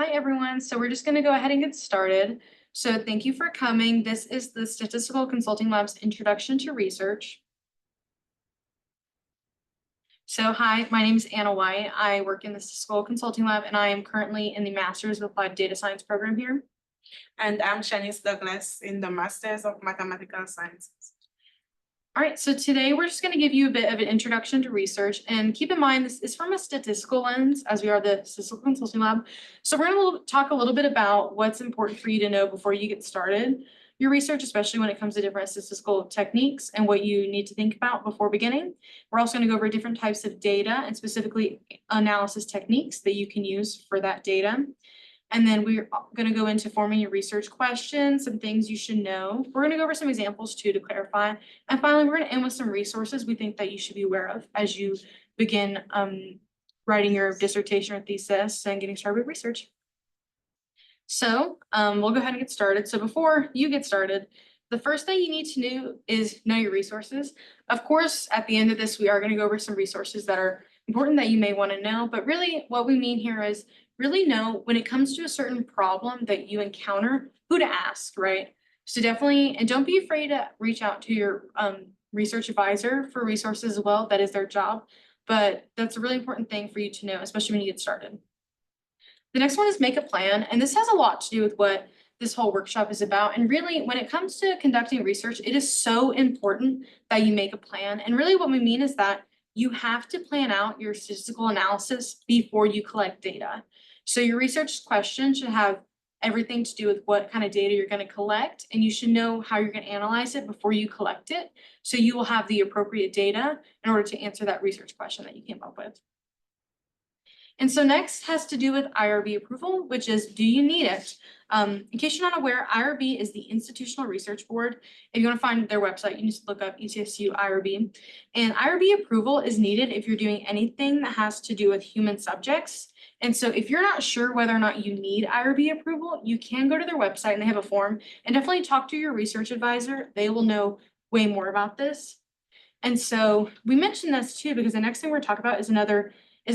Hi, everyone. So we're just going to go ahead and get started. So thank you for coming. This is the Statistical Consulting Lab's Introduction to Research. So hi, my name is Anna White. I work in the Statistical Consulting Lab, and I am currently in the Master's of Applied Data Science program here. And I'm Shanice Douglas in the Masters of Mathematical Sciences. All right, so today we're just going to give you a bit of an introduction to research, and keep in mind this is from a statistical lens, as we are the Statistical Consulting Lab. So we're going to talk a little bit about what's important for you to know before you get started your research, especially when it comes to different statistical techniques and what you need to think about before beginning. We're also going to go over different types of data and specifically analysis techniques that you can use for that data. And then we're going to go into forming your research questions, some things you should know. We're going to go over some examples too to clarify. And finally, we're going to end with some resources we think that you should be aware of as you begin writing your dissertation or thesis and getting started with research. So we'll go ahead and get started. So before you get started, the first thing you need to know is know your resources. Of course, at the end of this, we are going to go over some resources that are important that you may want to know. But really what we mean here is really know when it comes to a certain problem that you encounter, who to ask, right? So definitely, and don't be afraid to reach out to your research advisor for resources as well. That is their job. But that's a really important thing for you to know, especially when you get started. The next one is make a plan, and this has a lot to do with what this whole workshop is about. And really, when it comes to conducting research, it is so important that you make a plan. And really what we mean is that you have to plan out your statistical analysis before you collect data. So your research question should have everything to do with what kind of data you're going to collect, and you should know how you're going to analyze it before you collect it. So you will have the appropriate data in order to answer that research question that you came up with. And so next has to do with IRB approval, which is, do you need it? In case you're not aware, IRB is the Institutional Research Board. If you want to find their website, you need to look up ETSU IRB. And IRB approval is needed if you're doing anything that has to do with human subjects. And so if you're not sure whether or not you need IRB approval, you can go to their website and they have a form, and definitely talk to your research advisor. They will know way more about this. And so we mentioned this too, because the next thing we're talking about is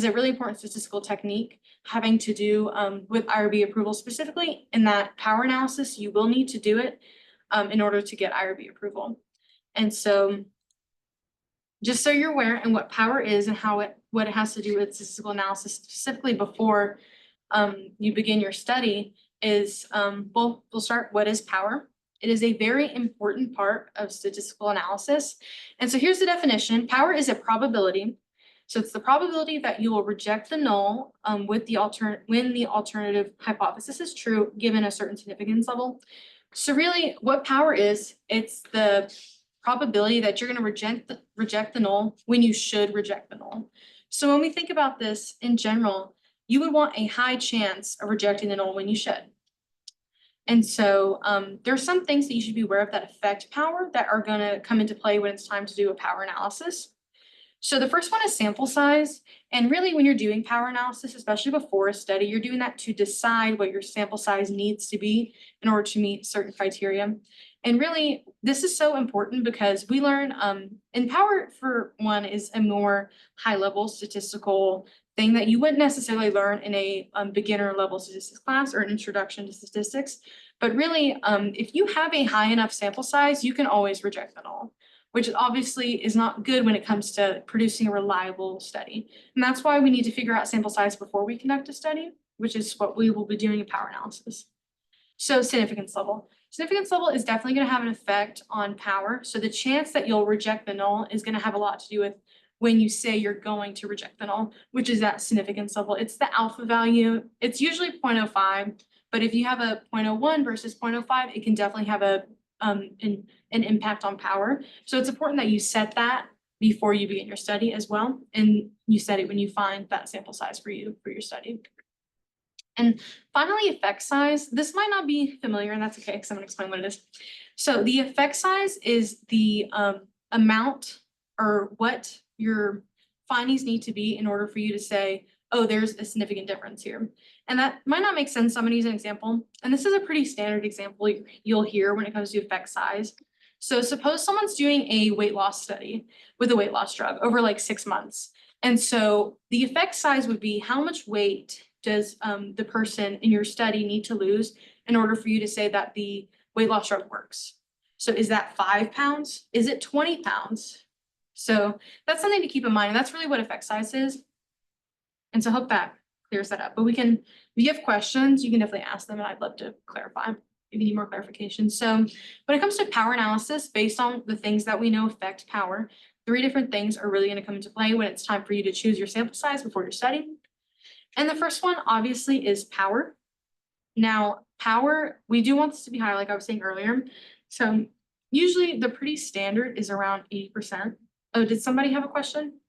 a really important statistical technique having to do with IRB approval. Specifically in that power analysis, you will need to do it in order to get IRB approval. And so just so you're aware and what power is and what it has to do with statistical analysis specifically before you begin your study is, we'll start, what is power? It is a very important part of statistical analysis. And so here's the definition. Power is a probability. So it's the probability that you will reject the null when the alternative hypothesis is true, given a certain significance level. So really what power is, it's the probability that you're going to reject the null when you should reject the null. So when we think about this in general, you would want a high chance of rejecting the null when you should. And so there are some things that you should be aware of that affect power that are going to come into play when it's time to do a power analysis. So the first one is sample size. And really when you're doing power analysis, especially before a study, you're doing that to decide what your sample size needs to be in order to meet certain criteria. And really, this is so important because we learn, and power for one is a more high level statistical thing that you wouldn't necessarily learn in a beginner level statistics class or an introduction to statistics. But really, if you have a high enough sample size, you can always reject the null, which obviously is not good when it comes to producing a reliable study. And that's why we need to figure out sample size before we conduct a study, which is what we will be doing in power analysis. So significance level. Significance level is definitely going to have an effect on power. So the chance that you'll reject the null is going to have a lot to do with when you say you're going to reject the null, which is that significance level. It's the alpha value. It's usually 0.05, but if you have a 0.01 versus 0.05, it can definitely have an impact on power. So it's important that you set that before you begin your study as well. And you set it when you find that sample size for your study. And finally, effect size. This might not be familiar, and that's okay because I'm going to explain what it is. So the effect size is the amount or what your findings need to be in order for you to say, oh, there's a significant difference here. And that might not make sense. So I'm going to use an example. And this is a pretty standard example you'll hear when it comes to effect size. So suppose someone's doing a weight loss study with a weight loss drug over like 6 months. And so the effect size would be how much weight does the person in your study need to lose in order for you to say that the weight loss drug works? So is that 5 pounds? Is it 20 pounds? So that's something to keep in mind, and that's really what effect size is. And so I hope that clears that up. But if you have questions, you can definitely ask them, and I'd love to clarify if you need more clarification. So when it comes to power analysis, based on the things that we know affect power, 3 different things are really going to come into play when it's time for you to choose your sample size before you're studying. And the first one obviously is power. Now, power, we do want this to be high, like I was saying earlier. So usually the pretty standard is around 80%. Oh, did somebody have a question?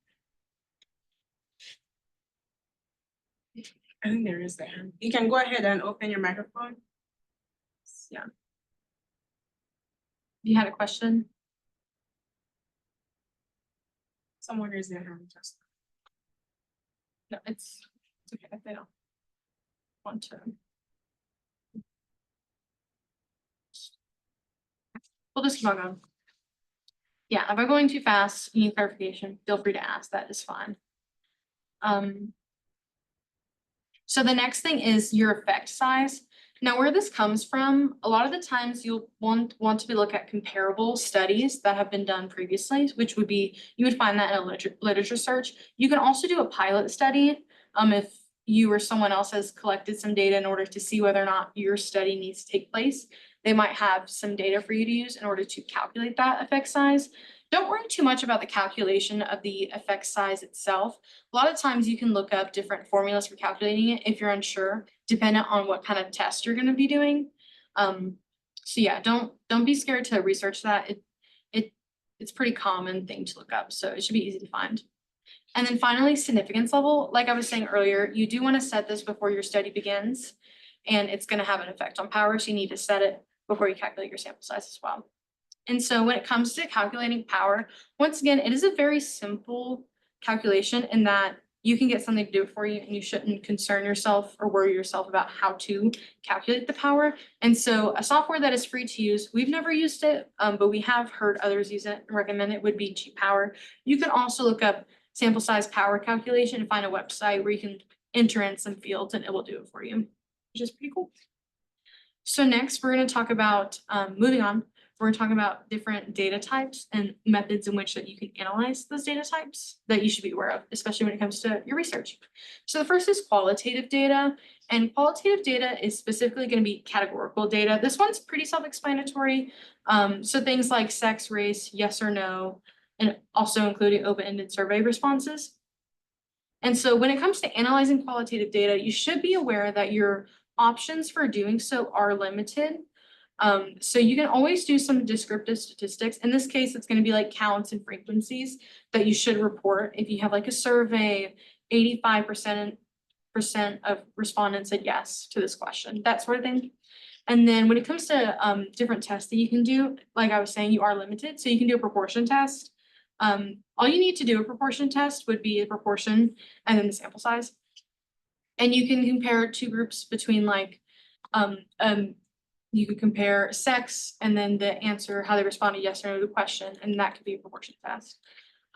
I think there is that. You can go ahead and open your microphone. Yeah. You had a question? Someone raised their hand just. No, it's okay if they don't want to. We'll just keep on going. Yeah, if I'm going too fast, you need clarification, feel free to ask, that is fine. So the next thing is your effect size. Now, where this comes from, a lot of the times you'll want to look at comparable studies that have been done previously, which would be, you would find that in a literature search. You can also do a pilot study if you or someone else has collected some data in order to see whether or not your study needs to take place. They might have some data for you to use in order to calculate that effect size. Don't worry too much about the calculation of the effect size itself. A lot of times you can look up different formulas for calculating it if you're unsure, dependent on what kind of test you're going to be doing. So yeah, don't be scared to research that. It's pretty common thing to look up, so it should be easy to find. And then finally, significance level. Like I was saying earlier, you do want to set this before your study begins, and it's going to have an effect on power, so you need to set it before you calculate your sample size as well. And so when it comes to calculating power, once again, it is a very simple calculation in that you can get something to do it for you, and you shouldn't concern yourself or worry yourself about how to calculate the power. And so a software that is free to use, we've never used it, but we have heard others use it and recommend it, would be GPower. You can also look up sample size power calculation and find a website where you can enter in some fields and it will do it for you, which is pretty cool. So next, we're going to talk about, moving on, we're talking about different data types and methods in which that you can analyze those data types that you should be aware of, especially when it comes to your research. So the first is qualitative data, and qualitative data is specifically going to be categorical data. This one's pretty self-explanatory. So things like sex, race, yes or no, and also including open-ended survey responses. And so when it comes to analyzing qualitative data, you should be aware that your options for doing so are limited. So you can always do some descriptive statistics. In this case, it's going to be like counts and frequencies that you should report. If you have like a survey, 85% of respondents said yes to this question, that sort of thing. And then when it comes to different tests that you can do, like I was saying, you are limited. So you can do a proportion test. All you need to do a proportion test would be a proportion and then the sample size. And you can compare two groups between like, you could compare sex and then the answer, how they responded yes or no to the question, and that could be a proportion test.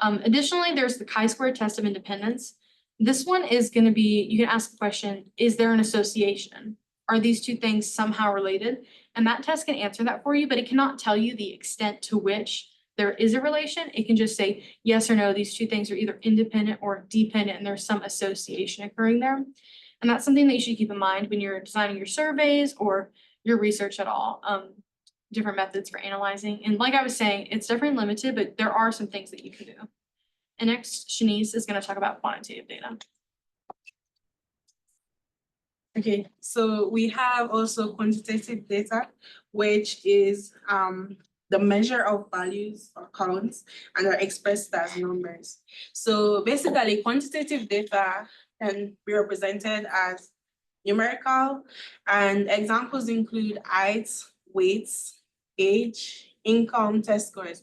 Additionally, there's the chi-square test of independence. This one is going to be, you can ask the question, is there an association? Are these two things somehow related? And that test can answer that for you, but it cannot tell you the extent to which there is a relation. It can just say yes or no, these two things are either independent or dependent, and there's some association occurring there. And that's something that you should keep in mind when you're designing your surveys or your research at all, different methods for analyzing. And like I was saying, it's definitely limited, but there are some things that you can do. And next, Shanice is going to talk about quantitative data. Okay, so we have also quantitative data, which is the measure of values or counts and are expressed as numbers. So basically, quantitative data can be represented as numerical, and examples include heights, weights, age, income, test scores.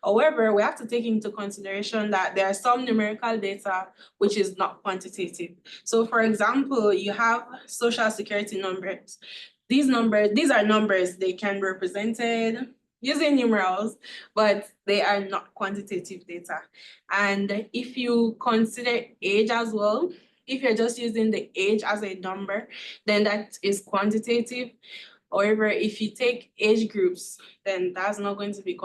However, we have to take into consideration that there are some numerical data which is not quantitative. So for example, you have social security numbers. These are numbers, they can be represented using numerals, but they are not quantitative data. And if you consider age as well, If you're just using the age as a number, then that is quantitative. However, if you take age groups, then that's not going to be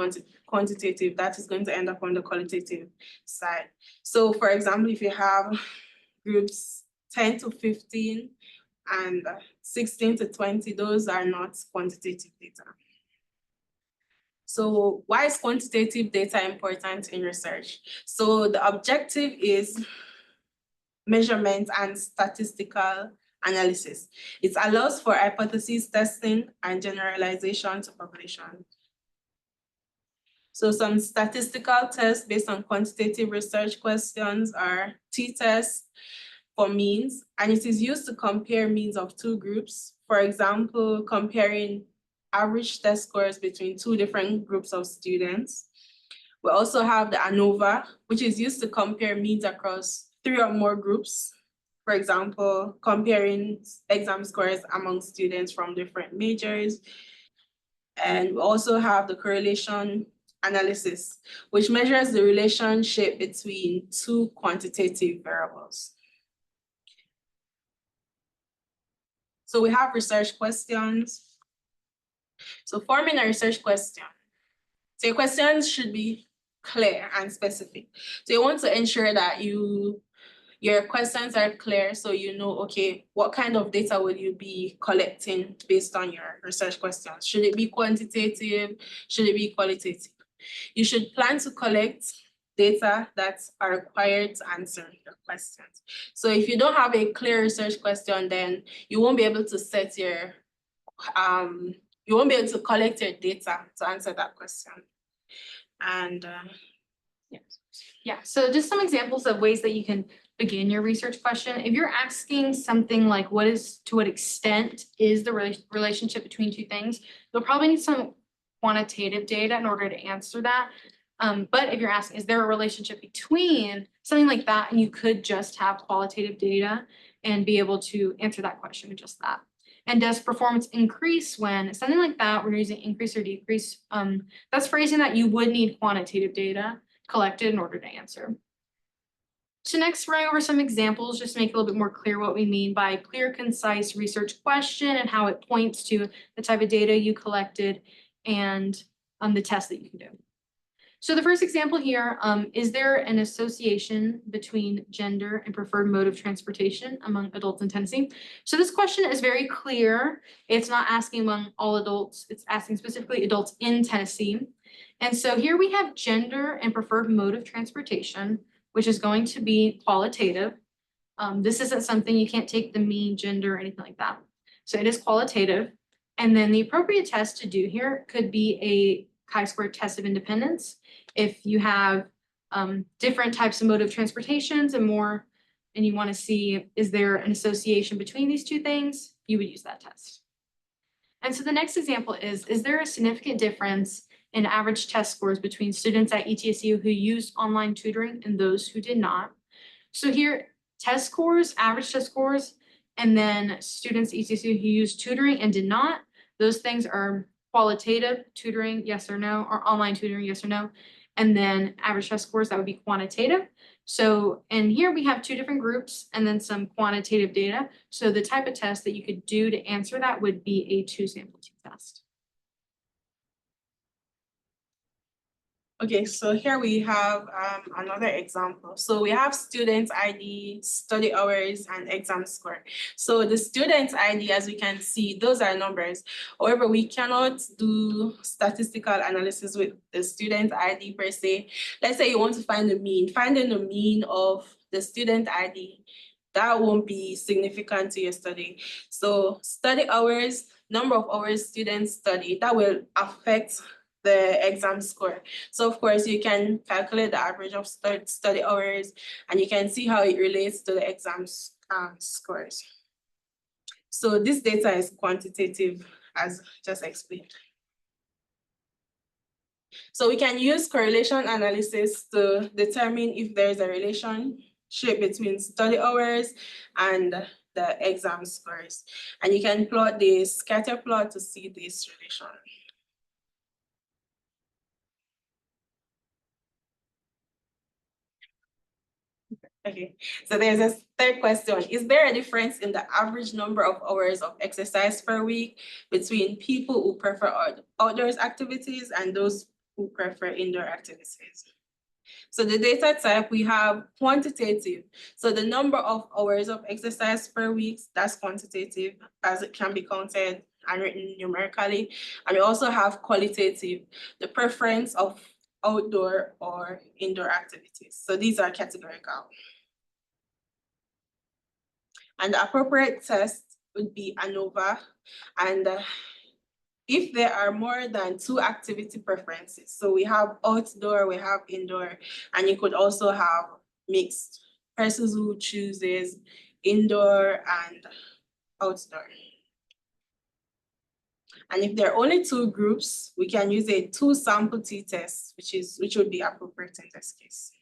quantitative. That is going to end up on the qualitative side. So for example, if you have groups 10 to 15 and 16 to 20, those are not quantitative data. So why is quantitative data important in research? So the objective is measurement and statistical analysis. It allows for hypothesis testing and generalization to population. So some statistical tests based on quantitative research questions are t-test for means, and it is used to compare means of two groups. For example, comparing average test scores between two different groups of students. We also have the ANOVA, which is used to compare means across 3 or more groups. For example, comparing exam scores among students from different majors. And we also have the correlation analysis, which measures the relationship between two quantitative variables. So we have research questions. So forming a research question. So your questions should be clear and specific. So you want to ensure that your questions are clear, so you know, okay, what kind of data will you be collecting based on your research questions? Should it be quantitative? Should it be qualitative? You should plan to collect data that are required to answer your questions. So if you don't have a clear research question, then you won't be able to set your, you won't be able to collect your data to answer that question. And Yeah, so just some examples of ways that you can begin your research question. If you're asking something like to what extent is the relationship between two things, you'll probably need some quantitative data in order to answer that. But if you're asking, is there a relationship between something like that, and you could just have qualitative data and be able to answer that question with just that. And does performance increase when something like that, when you're using increase or decrease, that's phrasing that you would need quantitative data collected in order to answer. So next, we're going over some examples, just to make it a little bit more clear what we mean by clear, concise research question and how it points to the type of data you collected and the test that you can do. So the first example here, is there an association between gender and preferred mode of transportation among adults in Tennessee? So this question is very clear. It's not asking among all adults, it's asking specifically adults in Tennessee. And so here we have gender and preferred mode of transportation, which is going to be qualitative. This isn't something, you can't take the mean gender or anything like that. So it is qualitative. And then the appropriate test to do here could be a chi-square test of independence. If you have different types of mode of transportations and more, and you want to see, is there an association between these two things, you would use that test. And so the next example is there a significant difference in average test scores between students at ETSU who used online tutoring and those who did not? So here, test scores, average test scores, and then students at ETSU who used tutoring and did not, those things are qualitative tutoring, yes or no, or online tutoring, yes or no. And then average test scores, that would be quantitative. So, and here we have two different groups and then some quantitative data. So the type of test that you could do to answer that would be a 2-sample t-test. Okay, so here we have another example. So we have student ID, study hours, and exam score. So the student ID, as we can see, those are numbers. However, we cannot do statistical analysis with the student ID per se. Let's say you want to find the mean. Finding the mean of the student ID, that won't be significant to your study. So study hours, number of hours students study, that will affect the exam score. So of course, you can calculate the average of study hours, and you can see how it relates to the exam scores. So this data is quantitative, as just explained. So we can use correlation analysis to determine if there's a relationship between study hours and the exam scores. And you can plot the scatter plot to see this relation. Okay, so there's a third question. Is there a difference in the average number of hours of exercise per week between people who prefer outdoors activities and those who prefer indoor activities? So the data type, we have quantitative. So the number of hours of exercise per week, that's quantitative, as it can be counted and written numerically. And we also have qualitative, the preference of outdoor or indoor activities. So these are categorical. And the appropriate test would be ANOVA. And if there are more than two activity preferences, so we have outdoor, we have indoor, and you could also have mixed persons who chooses indoor and outdoor. And if there are only two groups, we can use a two sample t-test, which would be appropriate in this case.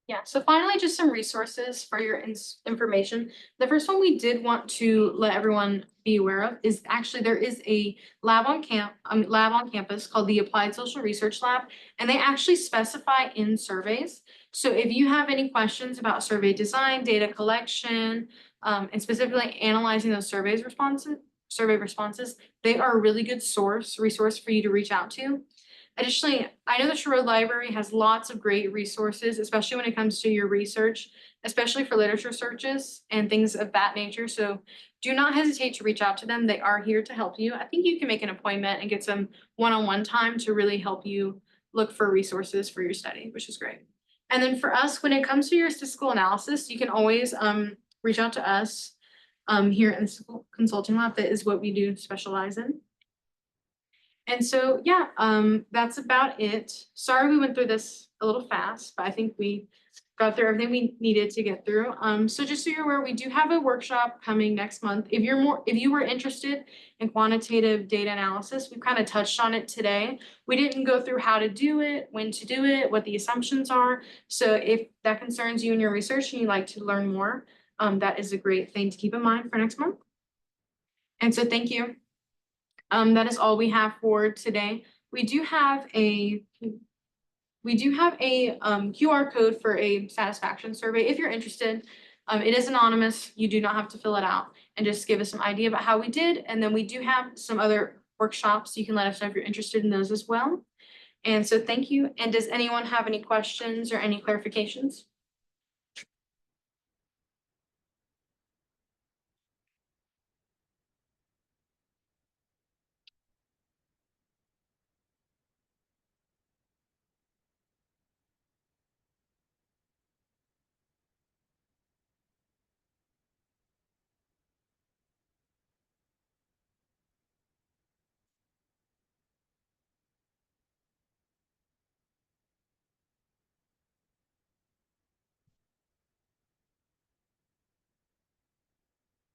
Yeah, so finally, just some resources for your information. The first one we did want to let everyone be aware of is actually there is a lab on campus called the Applied Social Research Lab, and they actually specify in surveys. So if you have any questions about survey design, data collection, and specifically analyzing those survey responses, they are a really good resource for you to reach out to. Additionally, I know the Sherwood Library has lots of great resources, especially when it comes to your research, especially for literature searches and things of that nature. So do not hesitate to reach out to them. They are here to help you. I think you can make an appointment and get some one-on-one time to really help you look for resources for your study, which is great. And then for us, when it comes to your statistical analysis, you can always reach out to us here in the consulting lab. That is what we do specialize in. And so, yeah, that's about it. Sorry we went through this a little fast, but I think we got through everything we needed to get through. So just so you're aware, we do have a workshop coming next month. If you were interested in quantitative data analysis, we've kind of touched on it today. We didn't go through how to do it, when to do it, what the assumptions are. So if that concerns you in your research and you'd like to learn more, that is a great thing to keep in mind for next month. And so thank you. That is all we have for today. We do have a QR code for a satisfaction survey if you're interested. It is anonymous. You do not have to fill it out, and just give us some idea about how we did. And then we do have some other workshops. You can let us know if you're interested in those as well. And so thank you. And does anyone have any questions or any clarifications?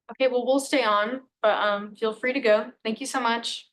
Okay, well, we'll stay on, but feel free to go. Thank you so much.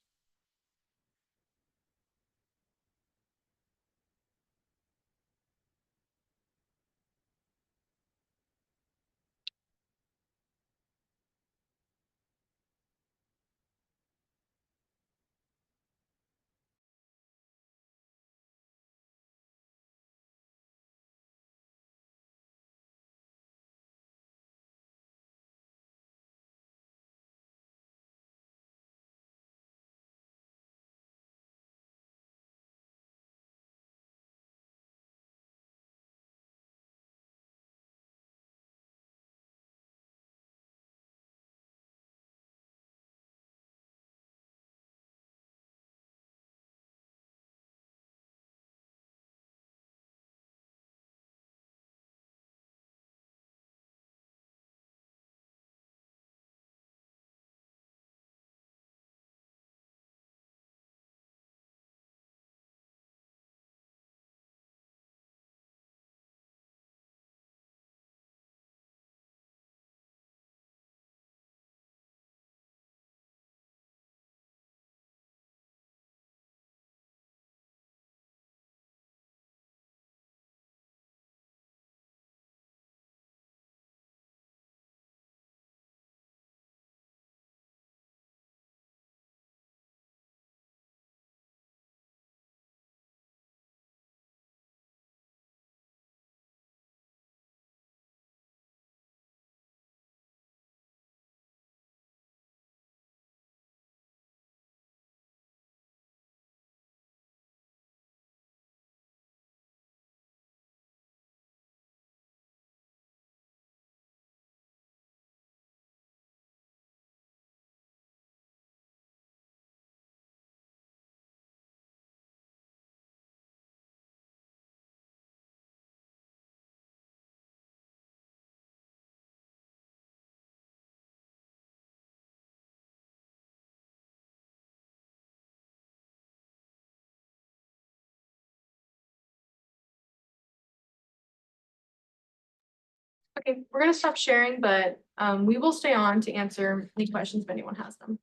Okay, we're gonna stop sharing, but we will stay on to answer any questions if anyone has them.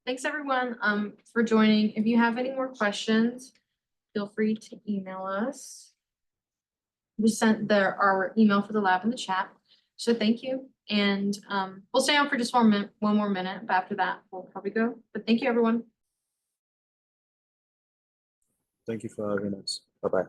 Thanks, everyone, for joining. If you have any more questions, feel free to email us. We sent our email for the lab in the chat. So thank you. And we'll stay on for just one more minute, but after that, we'll probably go. But thank you, everyone. Thank you for having us. Bye-bye.